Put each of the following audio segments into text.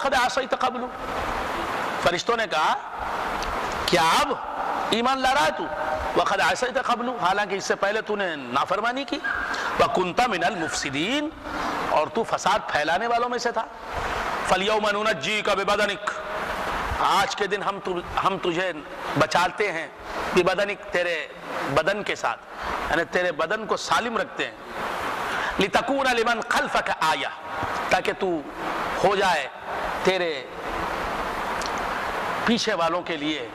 وقد عصیت قبل، فرشتوں نے کہا کیا اب ایمان لا رہا ہے تو؟ وقد عصیت قبل، حالانکہ اس سے پہلے تو نے نافرمانی کی. وکنت من المفسدین، اور تو فساد پھیلانے والوں میں سے تھا. فالیوم ننجیک ببدنک، آج کے دن ہم تجھے بچاتے ہیں ببدنک، تیرے بدن کے ساتھ، یعنی تیرے بدن کو سالم رکھتے ہیں. لتکون لمن خلفک آیہ، تاکہ تو ہو جائے تیرے پیچھے والوں کے لیے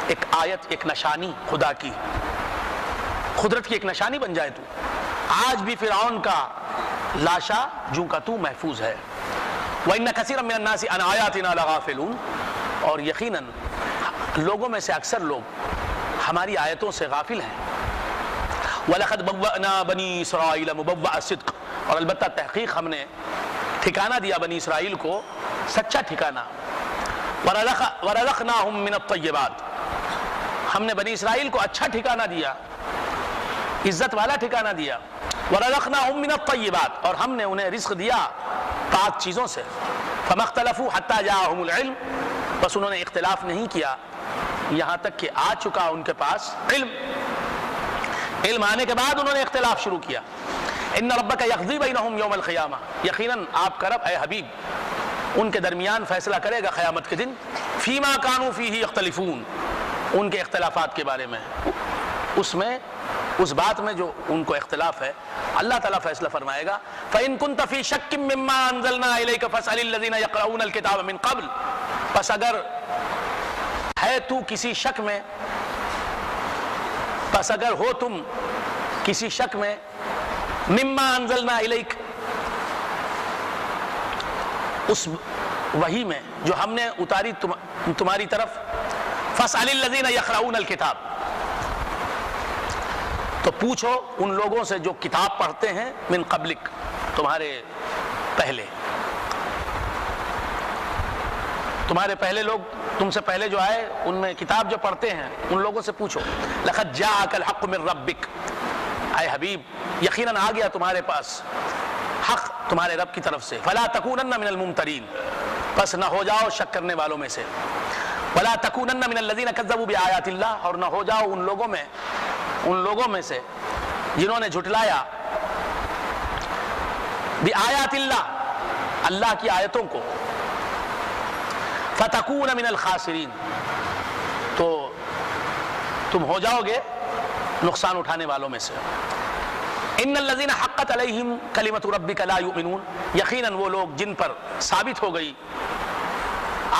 ایک آیت، ایک نشانی، خدا کی قدرت کی ایک نشانی بن جائے تو. آج بھی فرعون کا لاشا جو کا تو محفوظ ہے. وَإِنَّ كَثِيرًا مِنَ النَّاسِ عَنْ آيَاتِنَا لَغَافِلُونَ، اور یقیناً لوگوں میں سے اکثر لوگ ہماری آیتوں سے غافل ہیں. وَلَقَدْ بَوَّأْنَا بَنِي إِسْرَائِيلَ مُبَوَّأَ الصِّدْقِ، اور البتہ تحقیق ہم نے ٹھکانہ دیا بنی اسرائیل کو سچا ٹھکانہ. وَرَزَقْنَاهُم مِّنَ الطَّيِّبَاتِ، ہم نے بنی اسرائیل کو اچھا ٹھکانہ دیا، عزت والا ٹھکانہ دیا. وَرَزَقْنَاهُم مِّنَ الطَّيِّبَاتِ، اور ہم نے انہیں رزق دیا پاک چیزوں سے. فَمَا اخْتَلَفُوا حَتَّىٰ جَاءَهُمُ الْعِلْمُ، بس انہوں نے اختلاف نہیں کیا یہاں تک کہ آ چکا ان کے پاس علم. علم آنے کے بعد انہوں نے اختلاف شروع کیا. ان ربک یقضی بینہم یوم القیامہ، یقیناً آپ کا رب اے حبیب ان کے درمیان فیصلہ کرے گا قیامت کے دن. فیما کانوا فیہ یختلفون، ان کے اختلافات کے بارے میں، اس بات میں جو ان کو اختلاف ہے اللہ تعالیٰ فیصلہ فرمائے گا. فَإِن كُنْتَ فِي شَكٍّ مِّمَّا أَنزَلْنَا إِلَيْكَ فَاسْأَلِ الَّذِينَ يَقْرَؤُونَ الْكِتَابَ مِن قَبْلُ، پس اگر ہے تو کسی شک میں، پس اگر ہو تم کسی شک میں، مما انزلنا الیک، اس وحی میں جو ہم نے اتاری تمہاری طرف، فاسأل الذین یقرؤون الکتاب، تو پوچھو ان لوگوں سے جو کتاب پڑھتے ہیں، من قبلک، تمہارے پہلے لوگ، تم سے پہلے جو آئے ان میں کتاب جو پڑھتے ہیں ان لوگوں سے پوچھو. لقد جاءک الحق من ربک، اے حبیب یقیناً آ گیا تمہارے پاس حق تمہارے رب کی طرف سے. فلا تکونن من الممترین، پس نہ ہو جاؤ شک کرنے والوں میں سے. ولا تکونن من الذین کذبوا بآیات اللہ، اور نہ ہو جاؤ ان لوگوں میں سے جنہوں نے جھٹلایا بآیات اللہ، اللہ کی آیتوں کو. فتکون من الخاسرین، تو تم ہو جاؤ گے نقصان اٹھانے والوں میں سے. ان الذین حقت علیہم کلمۃ ربک لا یؤمنون، یقیناً وہ لوگ جن پر ثابت ہو گئی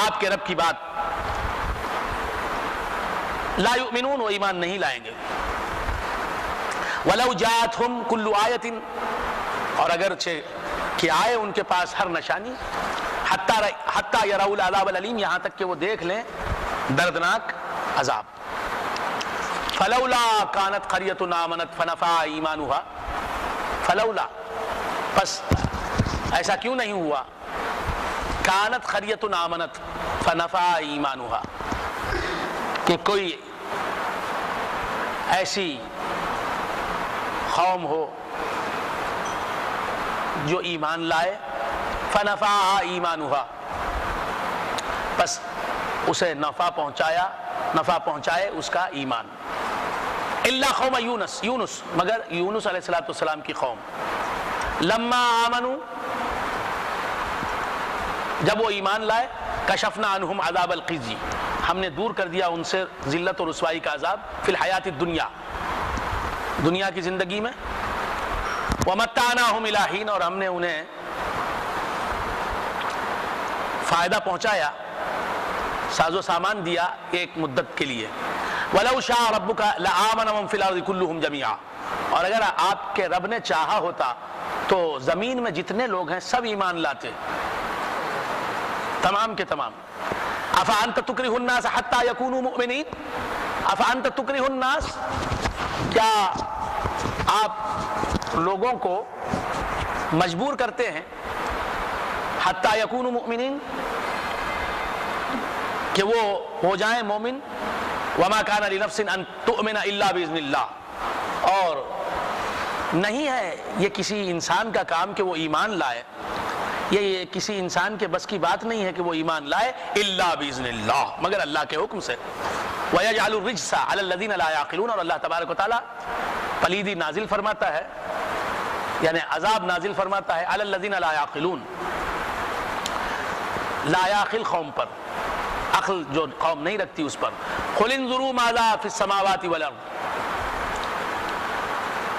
آپ کے رب کی بات، لا یؤمنون، وہ ایمان نہیں لائیں گے. ولو جاءتہم کل آیۃ، اور اگرچہ کہ آئے ان کے پاس ہر نشانی، حتی یروا العذاب العلیم، یہاں تک کہ وہ دیکھ لیں دردناک عذاب. فلولا کانت قریۃ آمنت فنفعها ایمانها، فلولا، پس ایسا کیوں نہیں ہوا، کانت قریۃ آمنت فنفعها ایمانها، کہ کوئی ایسی قوم ہو جو ایمان لائے، فنفعها ایمانها، پس اسے نفع پہنچائے اس کا ایمان. الا قوم یونس، مگر یونس علیہ السلام کی قوم. لما آمنوا، جب وہ ایمان لائے، کشفنا عنہم عذاب الخزی، ہم نے دور کر دیا ان سے ذلت اور رسوائی کا عذاب، فی الحیات الدنیا، دنیا کی زندگی میں. ومتعناہم الی حین، اور ہم نے انہیں فائدہ پہنچایا، ساز و سامان دیا ایک مدت کے لیے. وَلَوْ شَاءَ رَبُّكَ لَآمَنَ مَن فِي الْأَرْضِ كُلُّهُمْ جَمِيعًا، اور اگر آپ کے رب نے چاہا ہوتا تو زمین میں جتنے لوگ ہیں سب ایمان لاتے، تمام کے تمام. أَفَأَنْتَ تُكْرِهُ النَّاسَ حَتَّى يَكُونُوا مُؤْمِنِينَ، أَفَأَنْتَ تُكْرِهُ النَّاسَ، کیا آپ لوگوں کو مجبور کرتے ہیں، حَتَّى يَكُونُوا مُؤْمِنِينَ، کہ وہ ہو جائیں مومن. وما کان لنفس ان تؤمن الا باذن اللہ، اور نہیں ہے یہ کسی انسان کا کام کہ وہ ایمان لائے یہ کسی انسان کے بس کی بات نہیں ہے کہ وہ ایمان لائے الا باذن اللہ، مگر اللہ کے حکم سے۔ وَيَجْعَلُ الرِّجْسَ عَلَى الَّذِينَ لَا يَعْقِلُونَ، اور اللہ تبارک و تعالیٰ پلیدی نازل فرماتا ہے، یعنی عذاب نازل فرماتا ہے علی الذین لا یعقلون، لا یعقل قوم پر، عقل جو قوم نہیں رکھتی اس پر۔ قل انظروا ماذا فی السماوات والارض،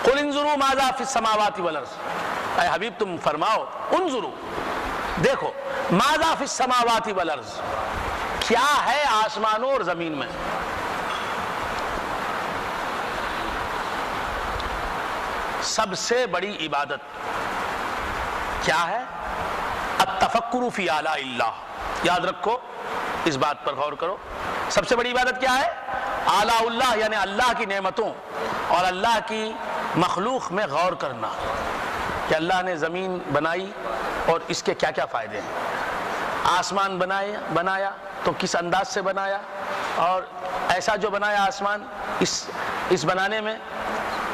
قل انظروا ماذا فی السماوات والارض، اے حبیب تم فرماؤ انظروا، دیکھو، ماذا فی السماوات والارض، کیا ہے آسمانوں اور زمین میں۔ سب سے بڑی عبادت کیا ہے؟ التفکر فی آلاء اللہ، یاد رکھو، اس بات پر غور کرو، سب سے بڑی عبادت کیا ہے؟ آلاء اللہ، یعنی اللہ کی نعمتوں اور اللہ کی مخلوق میں غور کرنا کہ اللہ نے زمین بنائی اور اس کے کیا کیا فائدے ہیں، آسمان بنایا تو کس انداز سے بنایا، اور ایسا جو بنایا آسمان، اس بنانے میں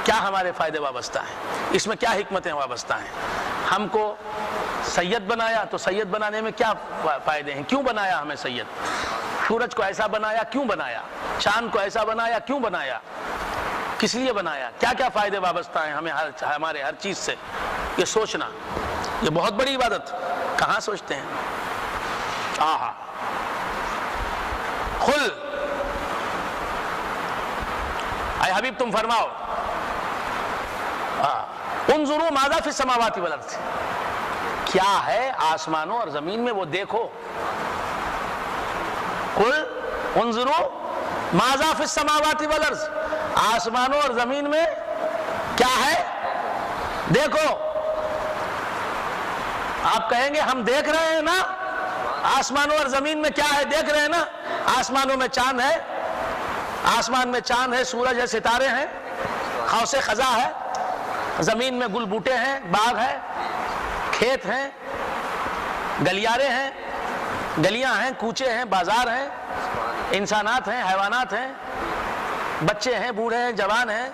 کیا ہمارے فائدے وابستہ ہیں، اس میں کیا حکمتیں وابستہ ہیں، ہم کو سید بنایا تو سید بنانے میں کیا فائدے ہیں، کیوں بنایا ہمیں سید، سورج کو ایسا بنایا کیوں بنایا، چاند کو ایسا بنایا کیوں بنایا، کس لیے بنایا، کیا کیا فائدے وابستہ ہیں ہمیں ہمارے ہر چیز سے، یہ سوچنا، یہ بہت بڑی عبادت، کہاں سوچتے ہیں۔ آہا، قل، اے حبیب تم فرماؤ، انظروا ماذا فی السماوات والارض، کیا ہے آسمانوں اور زمین میں، وہ دیکھو۔ قل انظروا ماذا فی السماوات والارض، آسمانوں اور زمین میں کیا ہے دیکھو۔ آپ کہیں گے ہم دیکھ رہے ہیں نا، آسمانوں اور زمین میں کیا ہے دیکھ رہے ہیں نا، آسمانوں میں چاند ہے، آسمان میں چاند ہے، سورج ہے، ستارے ہیں، قوس قزح ہے، زمین میں گل بوٹے ہیں، باغ ہے، کھیت ہیں، گلیارے ہیں، گلیاں ہیں، کوچے ہیں، بازار ہیں، انسانات ہیں، حیوانات ہیں، بچے ہیں، بوڑھے ہیں، جوان ہیں،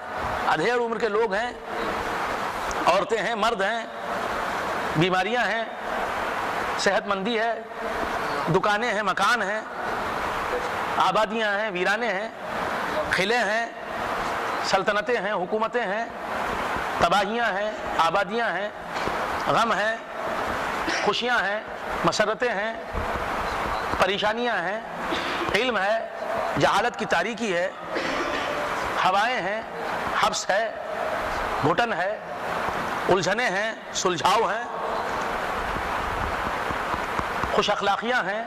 ادھیڑ عمر کے لوگ ہیں، عورتیں ہیں، مرد ہیں، بیماریاں ہیں، صحت مندی ہے، دکانیں ہیں، مکان ہیں، آبادیاں ہیں، ویرانے ہیں، قلعے ہیں، سلطنتیں ہیں، حکومتیں ہیں، تباہیاں ہیں، آبادیاں ہیں، غم ہیں، خوشیاں ہیں، مسرتیں ہیں، پریشانیاں ہیں، علم ہے، جہالت کی تاریکی ہے، ہوائیں ہیں، حبس ہے، گھٹن ہے، الجھنیں ہیں، سلجھاؤ ہیں، خوش اخلاقیاں ہیں،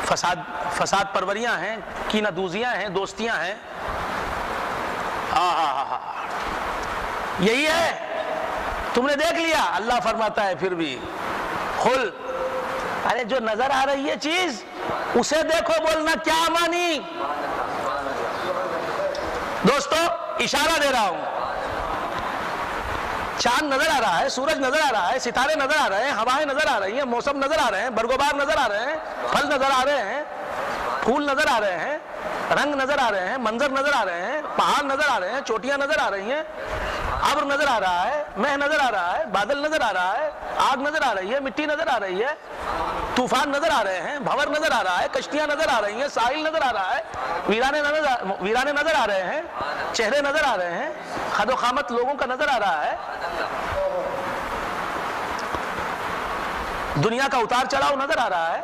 فساد پروریاں ہیں، کینہ دوزیاں ہیں، دوستیاں ہیں۔ یہی ہے، تم نے دیکھ لیا، اللہ فرماتا ہے پھر بھی قل، ارے جو نظر آ رہی ہے چیز اسے دیکھو، بولنا کیا مانی۔ دوستو اشارہ دے رہا ہوں، چاند نظر آ رہا ہے، سورج نظر آ رہا ہے، ستارے نظر آ رہے ہیں، ہوائیں نظر آ رہی ہیں، موسم نظر آ رہے ہیں، برگوبار نظر آ رہے ہیں، پھل نظر آ رہے ہیں، پھول نظر آ رہے ہیں، رنگ نظر آ رہے ہیں، منظر نظر آ رہے ہیں، پہاڑ نظر آ رہے ہیں، چوٹیاں نظر آ رہی ہیں، ابر نظر آ رہا ہے، مہ نظر آ رہا ہے، بادل نظر آ رہا ہے، آگ نظر آ رہی ہے، مٹی نظر آ رہی ہے، طوفان نظر آ رہے ہیں، بھور نظر آ رہا ہے، کشتیاں نظر آ رہی ہیں، ساحل نظر آ رہا ہے، ویرانے نظر آ رہے ہیں، چہرے نظر آ رہے ہیں، خد و خامت لوگوں کا نظر آ رہا ہے، دنیا کا اتار چڑھاؤ نظر آ رہا ہے،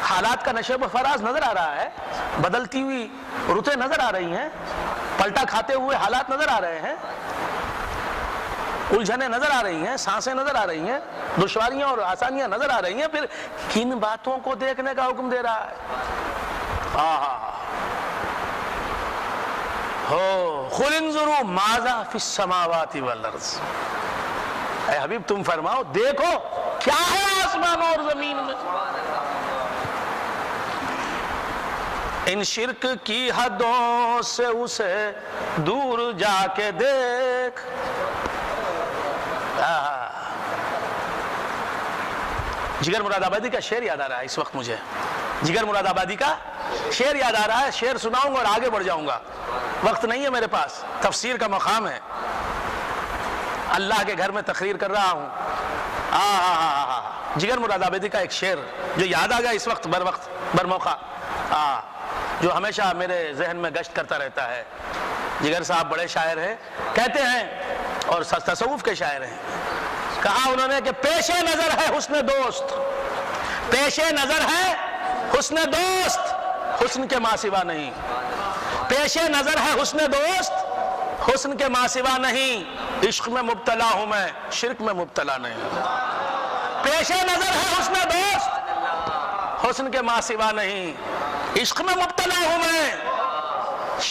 حالات کا نشیب و فراز نظر آ رہا ہے، بدلتی ہوئی رتیں نظر آ رہی ہیں، پلٹا کھاتے ہوئے حالات نظر آ رہے ہیں، الجھنیں نظر آ رہی ہیں، سانسیں نظر آ رہی ہیں، دشواریاں اور آسانیاں نظر آ رہی ہیں، پھر کن باتوں کو دیکھنے کا حکم دے رہا ہے۔ قل انظروا ماذا فی السماوات والارض، اے حبیب تم فرماؤ دیکھو کیا ہے آسمانوں اور زمین میں۔ ان شرک کی حدوں سے اسے دور جا کے دیکھ۔ جگر مراد آبادی کا شعر یاد آ رہا ہے اس وقت مجھے، جگر مراد آبادی کا شعر یاد آ رہا ہے، شعر سناؤں گا اور آگے بڑھ جاؤں گا، وقت نہیں ہے میرے پاس، تفسیر کا مقام ہے۔ اللہ کے گھر میں تقریر کر رہا ہوں. جگر مراد آبادی کا ایک شعر جو یاد آ گیا اس وقت بر موقع، جو ہمیشہ میرے ذہن میں گشت کرتا رہتا ہے. جگر صاحب بڑے شاعر ہیں، کہتے ہیں، اور تصوف کے شاعر ہیں. کہا انہوں نے کہ پیش نظر ہے حسن دوست، پیش نظر ہے حسن دوست، حسن کے ماں سوا نہیں. پیش نظر ہے حسن دوست، حسن کے ماں سوا نہیں. عشق میں مبتلا ہوں میں، شرک میں مبتلا نہیں. پیش نظر ہے حسن دوست، حسن کے ماں سوا نہیں. عشق میں مبتلا ہوں میں،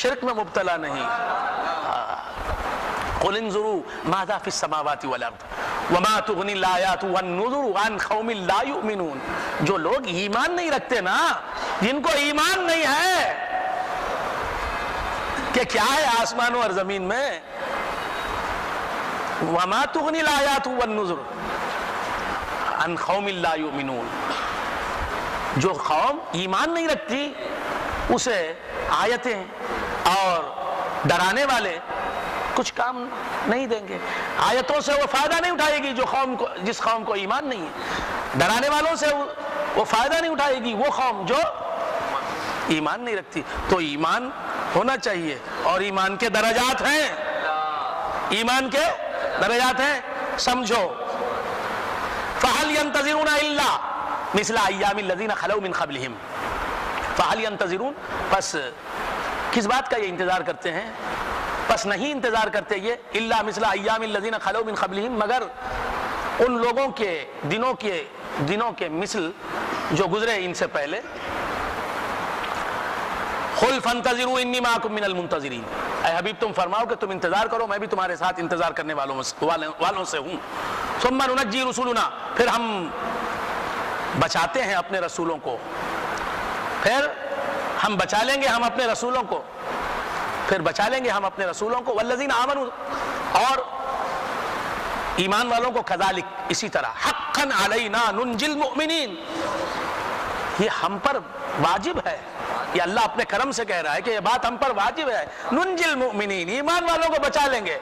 شرک میں مبتلا نہیں. قل انظروا ماذا في السماوات والارض وما تغني الآيات والنذر عن قوم لا يؤمنون. جو لوگ ایمان نہیں رکھتے نا، جن کو ایمان نہیں ہے کہ کیا ہے آسمانوں اور زمین میں، وما تغني الآيات والنذر عن قوم لا يؤمنون. جو قوم ایمان نہیں رکھتی اسے آیتیں اور ڈرانے والے کچھ کام نہیں دیں گے. آیتوں سے وہ فائدہ نہیں اٹھائے گی جس قوم کو ایمان نہیں ہے. ڈرانے والوں سے وہ فائدہ نہیں اٹھائے گی وہ قوم جو ایمان نہیں رکھتی. تو ایمان ہونا چاہیے، اور ایمان کے درجات ہیں، ایمان کے درجات ہیں. سمجھو، فَهَلْ يَنْتَظِرُونَ إِلَّا مِثْلَ أَيَّامِ الَّذِينَ خَلَوْا مِنْ قَبْلِهِمْ. فَهَلْ يَنْتَظِرُونَ، پس کس بات کا یہ انتظار کرتے ہیں؟ پس نہیں انتظار کرتے یہ الا مثل ایام الذین خلو من قبلہم، مگر ان لوگوں کے دنوں کے مثل جو گزرے ان سے پہلے. قل فانتظروا انی معکم من المنتظرین. اے حبیب تم فرماؤ کہ تم انتظار کرو، میں بھی تمہارے ساتھ انتظار کرنے والوں سے ہوں. ثم ننجی رسولنا، پھر ہم بچاتے ہیں اپنے رسولوں کو، پھر ہم بچا لیں گے ہم اپنے رسولوں کو، پھر بچا لیں گے ہم اپنے رسولوں کو. والذین آمنوا، اور ایمان والوں کو. کذالک، اسی طرح. حقا علینا ننجی المؤمنین، یہ ہم پر واجب ہے. یہ اللہ اپنے کرم سے کہہ رہا ہے کہ یہ بات ہم پر واجب ہے. ننجی المؤمنین، ایمان والوں کو بچا لیں گے،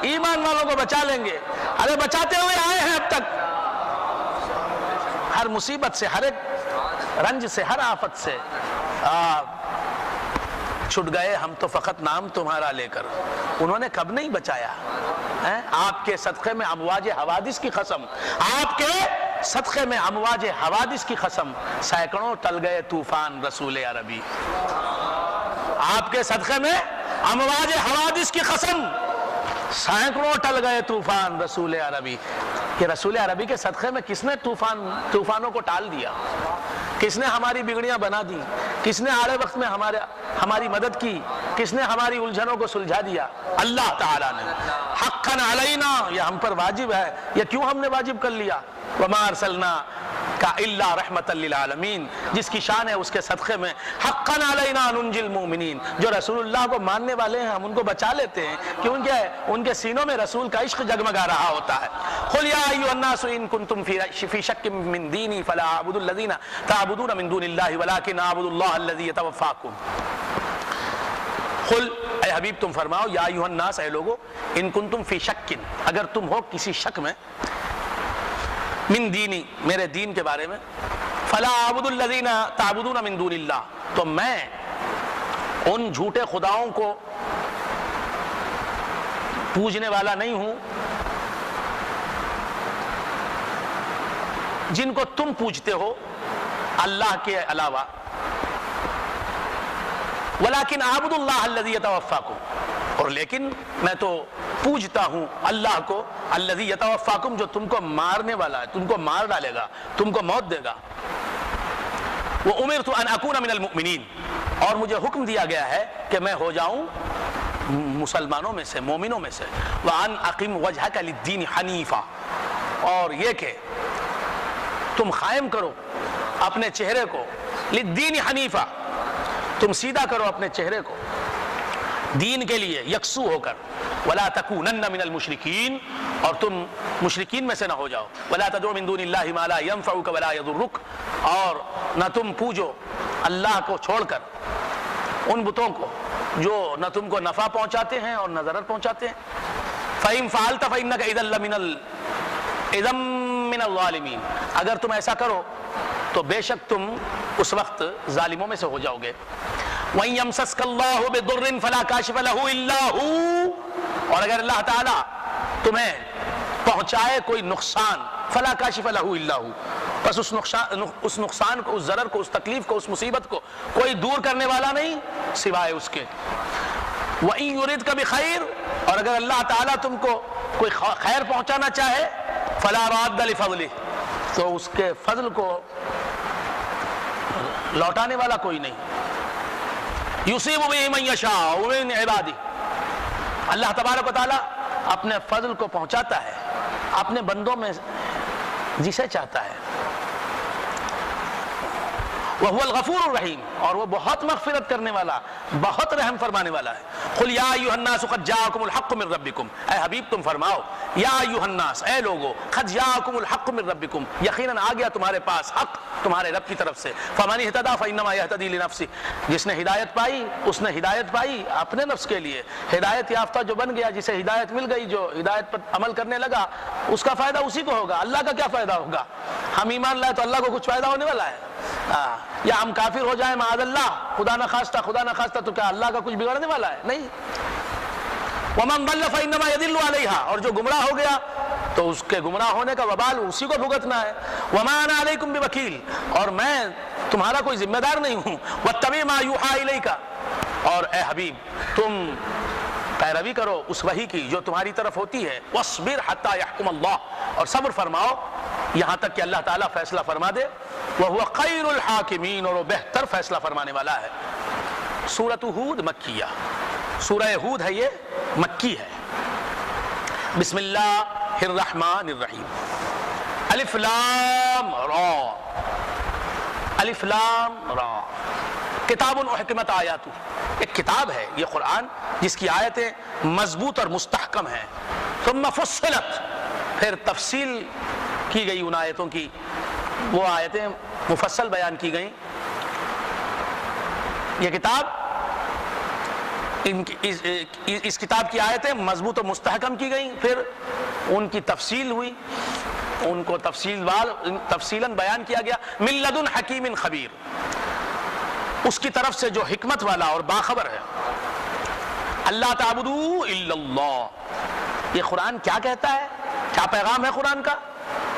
ایمان والوں کو بچا لیں گے. ارے بچاتے ہوئے آئے ہیں اب تک، ہر مصیبت سے، ہر ایک رنج سے، ہر آفت سے. چھٹ گئے ہم تو فقط نام تمہارا لے کر. انہوں نے کب نہیں بچایا؟ آپ کے صدقے میں امواج حوادث کی قسم، آپ کے صدقے میں امواج حوادث کی قسم، سینکڑوں ٹل گئے طوفان رسول عربی. آپ کے صدقے میں امواج حوادث کی قسم، سینکڑوں ٹل گئے طوفان رسول عربی. کہ رسول عربی کے صدقے میں کس نے طوفانوں کو ٹال دیا؟ کس نے ہماری بگڑیاں بنا دی؟ کس نے آڑے وقت میں ہماری مدد کی؟ کس نے ہماری الجھنوں کو سلجھا دیا؟ اللہ تعالیٰ نے. حقا علینا، یہ ہم پر واجب ہے. یہ کیوں ہم نے واجب کر لیا؟ وما ارسلناک الا رحمتا للعالمین، جس کی شان ہے اس کے صدقے میں. حقا علینا ننجی المؤمنین، جو رسول اللہ کو ماننے والے ہیں ہم ان کو بچا لیتے ہیں، کیونکہ ان کے سینوں میں رسول کا عشق جگمگا رہا ہوتا ہے. قل یا ایھا الناس ان کنتم فی شک من دینی فلا اعبد الذین تعبدون من دون اللہ ولکن اعبد اللہ الذی یتوفاکم. قل، اے حبیب تم فرماؤ، یا ایھا الناس، اے لوگو، ان کنتم فی شک، اگر تم ہو کسی شک میں، من دینی، میرے دین کے بارے میں، فلا اعبد الذین تعبدون من دون اللہ، تو میں ان جھوٹے خداؤں کو پوجنے والا نہیں ہوں جن کو تم پوجتے ہو اللہ کے علاوہ. ولیکن اعبد اللہ الذی یتوفاکم، اور لیکن میں تو پوجتا ہوں اللہ کو، الذی یتوفاکم، جو تم کو مارنے والا ہے، تم کو مار ڈالے گا، تم کو موت دے گا. وامرت ان اکون من المؤمنین، اور مجھے حکم دیا گیا ہے کہ میں ہو جاؤں مسلمانوں میں سے، مومنوں میں سے. وان اقم وجہک للدین حنیفا، اور یہ کہ تم قائم کرو اپنے چہرے کو، للدین حنیفا، تم سیدھا کرو اپنے چہرے کو دین کے لیے یکسو ہو کر. ولا تکونن من المشرکین، اور تم مشرکین میں سے نہ ہو جاؤ. ولا تدعو من دون اللہ ما لا ينفعک ولا یضرک، اور نہ تم پوجو اللہ کو چھوڑ کر ان بتوں کو جو نہ تم کو نفع پہنچاتے ہیں اور نہ ضرر پہنچاتے ہیں. فَإِن فَعَلْتَ فَإِنَّكَ إِذًا مِّنَ الظَّالِمِينَ، اگر تم ایسا کرو تو بے شک تم اس وقت ظالموں میں سے ہو جاؤ گے. وَإِن يَمْسَسْكَ اللَّهُ بِضُرٍّ فَلَا كَاشِفَ لَهُ إِلَّا هُوَ، اور اگر اللہ تعالیٰ تمہیں پہنچائے کوئی نقصان، فَلَا كَاشِفَ لَهُ إِلَّا هُوَ، بس اس نقصان کو، اس ضرر کو، اس تکلیف کو، اس مصیبت کو کوئی دور کرنے والا نہیں سوائے اس کے. وَإِن يُرِدْكَ بِخَيْرٍ، اور اگر اللہ تعالیٰ تم کو کوئی خیر پہنچانا چاہے، فَلَا رَادَّ لِفَضْلِهِ، تو اس کے فضل کو لوٹانے والا کوئی نہیں. یصیب بہ من یشاء من عبادہ، اللہ تبارک و تعالیٰ اپنے فضل کو پہنچاتا ہے اپنے بندوں میں جسے چاہتا ہے. وَهُوَ الْغَفُورُ الرَّحِيمُ، اور وہ بہت مغفرت کرنے والا، بہت رحم فرمانے والا ہے. قُلْ يَا أَيُّهَا النَّاسُ قَدْ جَاءَكُمُ الْحَقُّ مِنْ رَبِّكُمْ، اے حبیب تم فرماؤ، یا ایھا الناس، اے لوگو، قد جاءکم الحق من ربکم، یقیناً آ گیا تمہارے پاس حق تمہارے رب کی طرف سے. فمن اہتدی فانما یہتدی لنفسہ، جس نے ہدایت پائی اس نے ہدایت پائی اپنے نفس کے لیے. ہدایت یافتہ جو بن گیا، جسے ہدایت مل گئی، جو ہدایت پر عمل کرنے لگا، اس کا فائدہ اسی کو ہوگا. اللہ کا کیا فائدہ ہوگا؟ ہم ایمان لائے تو اللہ کو کچھ فائدہ ہونے والا ہے؟ یا ہم کافر ہو جائیں معاذ اللہ، خدا نہ خواستہ، تو کیا اللہ کا کچھ بگڑنے والا ہے؟ نہیں. وَمَنْ ضَلَّ فَإِنَّمَا يَضِلُّ عَلَيْهَا، اور جو گمراہ ہو گیا تو اس کے گمراہ ہونے کا وبال اسی کو بھگتنا ہے. وَمَا أَنَا عَلَيْكُمْ بِوَكِيلٍ، اور میں تمہارا کوئی ذمہ دار نہیں ہوں. وَاتَّبِعْ مَا يُوحَىٰ إِلَيْكَ، اور اے حبیب تم پیروی کرو اس وحی کی جو تمہاری طرف ہوتی ہے. وَاصْبِرْ حَتَّىٰ يَحْكُمَ اللَّهُ، اور صبر فرماؤ یہاں تک کہ اللہ تعالیٰ فیصلہ فرما دے. وَهُوَ خَيْرُ الْحَاكِمِينَ، اور وہ بہتر فیصلہ فرمانے والا ہے. سورۃ ہود مکیہ، سورہ ہود ہے، یہ مکی ہے. بسم اللہ الرحمن الرحیم. الف لام را، الف لام را، کتاب احکمت آیاتہ، ایک کتاب ہے یہ قرآن جس کی آیتیں مضبوط اور مستحکم ہیں. ثم فصلت، پھر تفصیل کی گئی ان آیتوں کی، وہ آیتیں مفصل بیان کی گئیں. یہ کتاب، اس کتاب کی آیتیں مضبوط و مستحکم کی گئیں، پھر ان کی تفصیل ہوئی، ان کو تفصیلاً بیان کیا گیا. من لدن حکیم خبیر، اس کی طرف سے جو حکمت والا اور باخبر ہے. اللہ تعبدوا الا اللہ، یہ قرآن کیا کہتا ہے؟ کیا پیغام ہے قرآن کا؟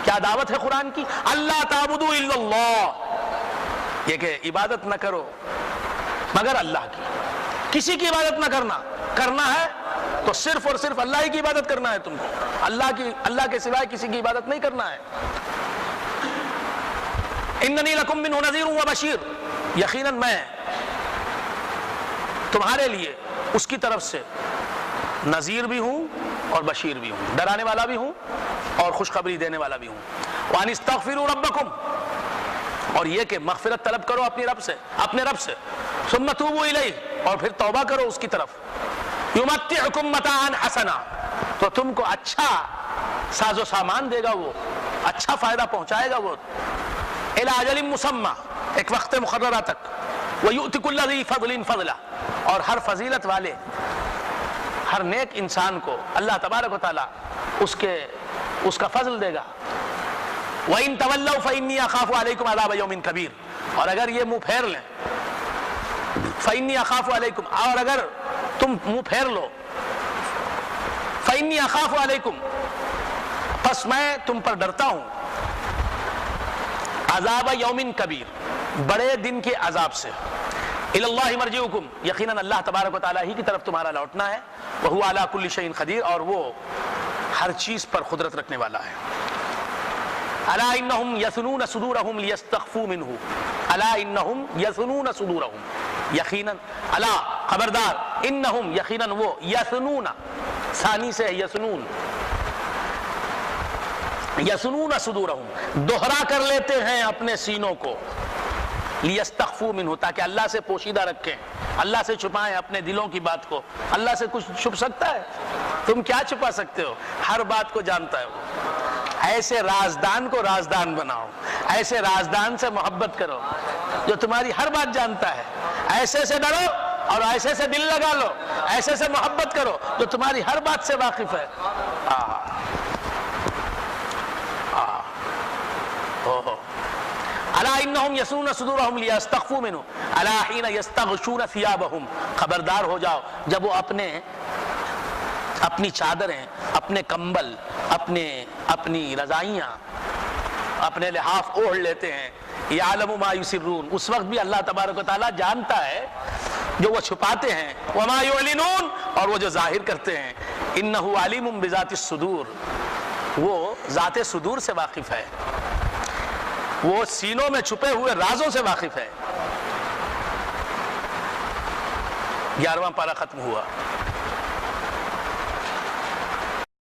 کیا دعوت ہے قرآن کی؟ اللہ تعبدوا الا اللہ، یہ کہ عبادت نہ کرو مگر اللہ کی. کسی کی عبادت نہ کرنا ہے تو صرف اور صرف اللہ ہی کی عبادت کرنا ہے تم کو. اللہ کے سوائے کسی کی عبادت نہیں کرنا ہے. اننی لکم منہ نذیر و بشیر، یقیناً میں تمہارے لیے اس کی طرف سے نذیر بھی ہوں اور بشیر بھی ہوں، ڈرانے والا بھی ہوں اور خوشخبری دینے والا بھی ہوں. وان استغفروا ربکم، اور یہ کہ مغفرت طلب کرو اپنے رب سے. ثم توبوا الیہ، اور پھر توبہ کرو اس کی طرف. یمتعکم متاعا حسنا، تو تم کو اچھا ساز و سامان دے گا، وہ اچھا فائدہ پہنچائے گا وہ. الی اجل مسمی، ایک وقت مقررہ تک. ویؤتی کل ذی فضل فضلہ، اور ہر فضیلت والے، ہر نیک انسان کو اللہ تبارک و تعالیٰ اس کا فضل دے گا. وَإِن تَوَلَّوْا فَإِنِّي أَخَافُ عَلَيْكُمْ عَذَابَ يَوْمٍ كَبِيرٍ، اور اگر یہ منہ پھیر لیں، فَإِنِّي أَخَافُ عَلَيْكُمْ، اور اگر تم منہ پھیر لو، فَإِنِّي أَخَافُ عَلَيْكُمْ، پس میں تم پر ڈرتا ہوں، عذاب یوم کبیر، بڑے دن کے عذاب سے. الی اللہ مرجعکم، یقیناً اللہ تبارک و تعالیٰ ہی کی طرف تمہارا لوٹنا ہے. وہو علی کل شیء قدیر، اور وہ ہر چیز پر قدرت رکھنے والا ہے. الا انہم یثنون صدورہم لیستخفوا منہ، الا انہم یثنون صدورہم، یقیناً، الا خبردار، انہم یقیناً وہ، یثنون ثانی سے یثنون، یثنون صدورہم دوہرا کر لیتے ہیں اپنے سینوں کو، لیستخفوا منہ تاکہ اللہ سے پوشیدہ رکھیں، اللہ سے چھپائیں اپنے دلوں کی بات کو. اللہ سے کچھ چھپ سکتا ہے؟ تم کیا چھپا سکتے ہو؟ ہر بات کو جانتا ہے وہ. ایسے رازدان کو رازدان بناؤ، ایسے رازدان سے محبت کرو جو تمہاری ہر بات جانتا ہے. ایسے سے ڈرو اور ایسے سے دل لگا لو، ایسے سے محبت کرو جو تمہاری ہر بات سے واقف ہے. الا انہم یسنون صدورہم لیستخفوا منہ الا حین یستغشون ثیابہم، خبردار ہو جاؤ جب وہ اپنی چادریں، اپنے کمبل، اپنی رضائیاں، اپنے لحاف اوڑھ لیتے ہیں. یعلم ما یسرون، اس وقت بھی اللہ تبارک و تعالیٰ جانتا ہے جو وہ چھپاتے ہیں، وما یعلنون، اور وہ جو ظاہر کرتے ہیں. انہ علیم بذات الصدور، وہ ذات صدور سے واقف ہے، وہ سینوں میں چھپے ہوئے رازوں سے واقف ہے. 11واں پارہ ختم ہوا.